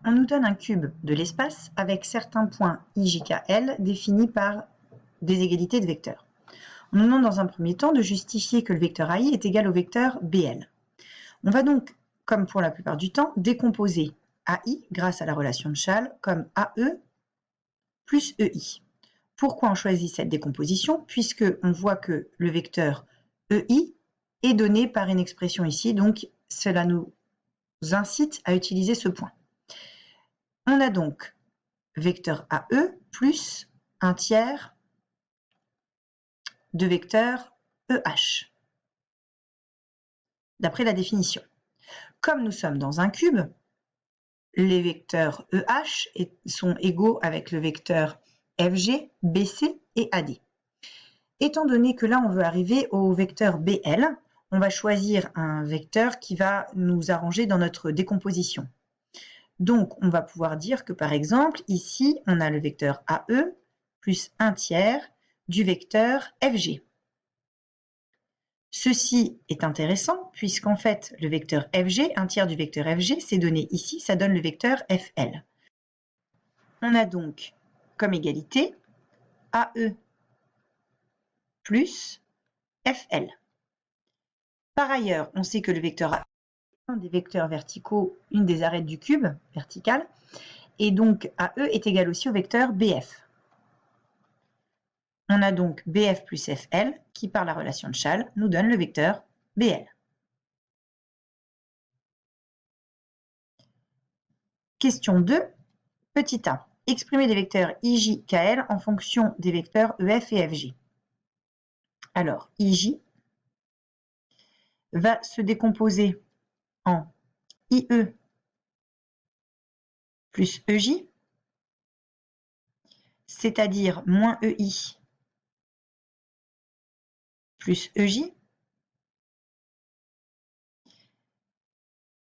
on nous donne un cube de l'espace avec certains points IJKL définis par des égalités de vecteurs. On nous demande dans un premier temps de justifier que le vecteur AI est égal au vecteur BL. On va donc, comme pour la plupart du temps, décomposer AI grâce à la relation de Schall comme AE plus EI. Pourquoi on choisit cette décomposition? Puisque on voit que le vecteur EI est donné par une expression ici, donc cela nous incite à utiliser ce point. On a donc vecteur AE plus un tiers de vecteur EH, d'après la définition. Comme nous sommes dans un cube, les vecteurs EH sont égaux avec le vecteur FG, BC et AD. Étant donné que là, on veut arriver au vecteur BL, on va choisir un vecteur qui va nous arranger dans notre décomposition. Donc, on va pouvoir dire que, par exemple, ici, on a le vecteur AE plus un tiers du vecteur FG. Ceci est intéressant puisqu'en fait, le vecteur FG, un tiers du vecteur FG, c'est donné ici, ça donne le vecteur FL. On a donc comme égalité AE plus FL. Par ailleurs, on sait que le vecteur AE est un des vecteurs verticaux, une des arêtes du cube vertical, et donc AE est égal aussi au vecteur BF. On a donc BF plus FL qui, par la relation de Schall, nous donne le vecteur BL. Question 2, petit a. Exprimer des vecteurs IJ, KL en fonction des vecteurs EF et FG. Alors, IJ va se décomposer en IE plus EJ, c'est-à-dire moins EI plus EJ.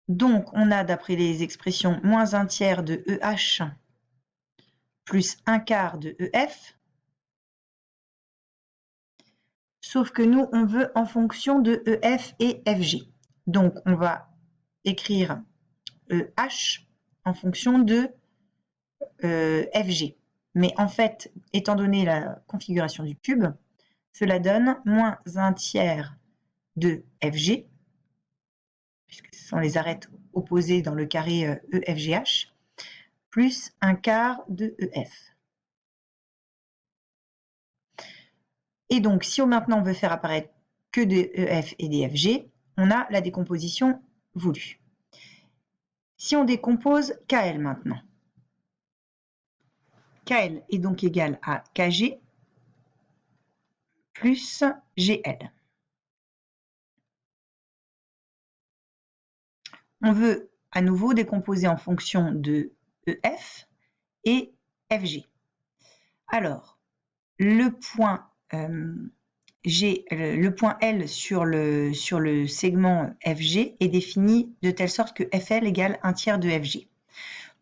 Donc, on a, d'après les expressions, moins un tiers de EH plus un quart de EF. Sauf que nous, on veut en fonction de EF et FG. Donc, on va écrire EH en fonction de FG. Mais en fait, étant donné la configuration du cube, cela donne moins un tiers de FG, puisque ce sont les arêtes opposées dans le carré EFGH, plus un quart de EF. Et donc, si maintenant on veut faire apparaître que des EF et des FG, on a la décomposition voulue. Si on décompose KL maintenant, KL est donc égal à KG plus GL. On veut à nouveau décomposer en fonction de EF et FG. Alors, le point le point L sur le segment FG est défini de telle sorte que FL égale un tiers de FG.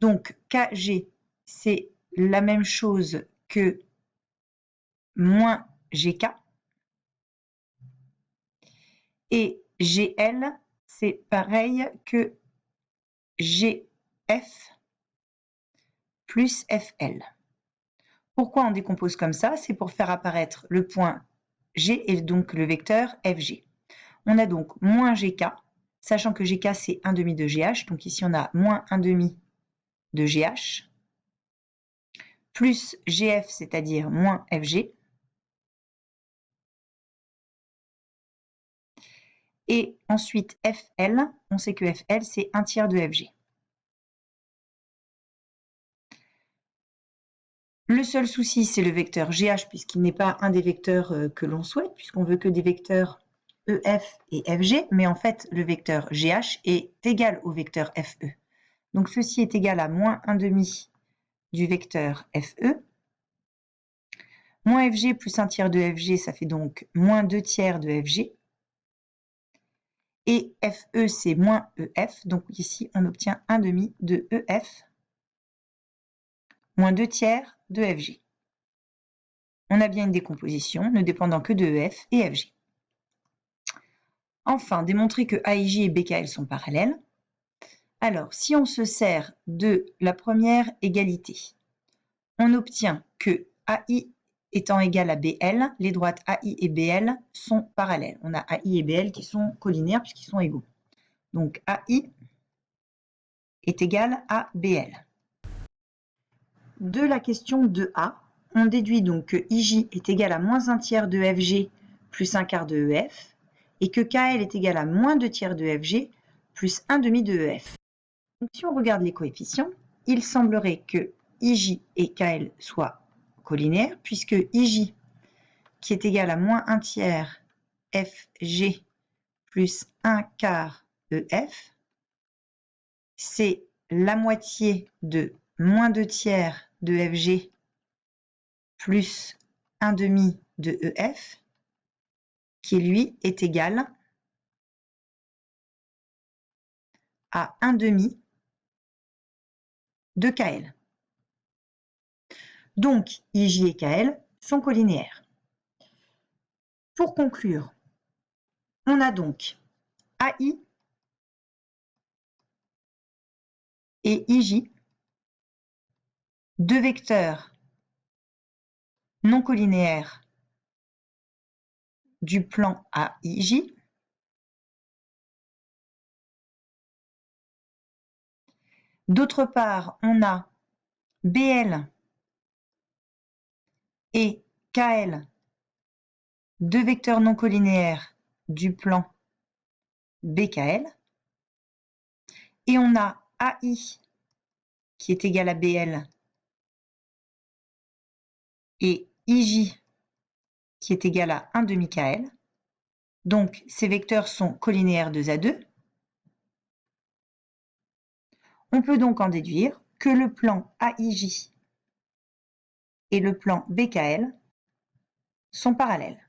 Donc, KG, c'est la même chose que moins GK. Et GL, c'est pareil que GF plus FL. Pourquoi on décompose comme ça? C'est pour faire apparaître le point G et donc le vecteur FG. On a donc moins GK, sachant que GK c'est 1/2 de GH, donc ici on a moins 1/2 de GH, plus GF, c'est-à-dire moins FG, et ensuite FL, on sait que FL c'est un tiers de FG. Le seul souci, c'est le vecteur GH, puisqu'il n'est pas un des vecteurs que l'on souhaite, puisqu'on veut que des vecteurs EF et FG, mais en fait, le vecteur GH est égal au vecteur FE. Donc, ceci est égal à moins 1/2 du vecteur FE. Moins FG plus un tiers de FG, ça fait donc moins 2 tiers de FG. Et FE, c'est moins EF. Donc, ici, on obtient 1/2 de EF moins 2 tiers de FG. On a bien une décomposition ne dépendant que de EF et FG. Enfin, démontrer que AIJ et BKL sont parallèles. Alors, si on se sert de la première égalité, on obtient que AI étant égal à BL, les droites AI et BL sont parallèles. On a AI et BL qui sont collinaires puisqu'ils sont égaux. Donc AI est égal à BL. De la question 2A, on déduit donc que IJ est égal à moins 1 tiers de FG plus 1 quart de EF et que KL est égal à moins 2 tiers de FG plus 1 demi de EF. Donc, si on regarde les coefficients, il semblerait que IJ et KL soient collinaires puisque IJ qui est égal à moins 1 tiers FG plus 1 quart EF, c'est la moitié de moins 2 tiers de FG plus 1 demi de EF, qui lui est égal à 1 demi de KL. Donc, IJ et KL sont collinéaires. Pour conclure, on a donc AI et IJ, deux vecteurs non collinéaires du plan AIJ. D'autre part, on a BL et KL, deux vecteurs non collinéaires du plan BKL. Et on a AI qui est égal à BL et IJ qui est égal à 1 demi KL. Donc, ces vecteurs sont collinéaires 2 à 2. On peut donc en déduire que le plan AIJ et le plan BKL sont parallèles.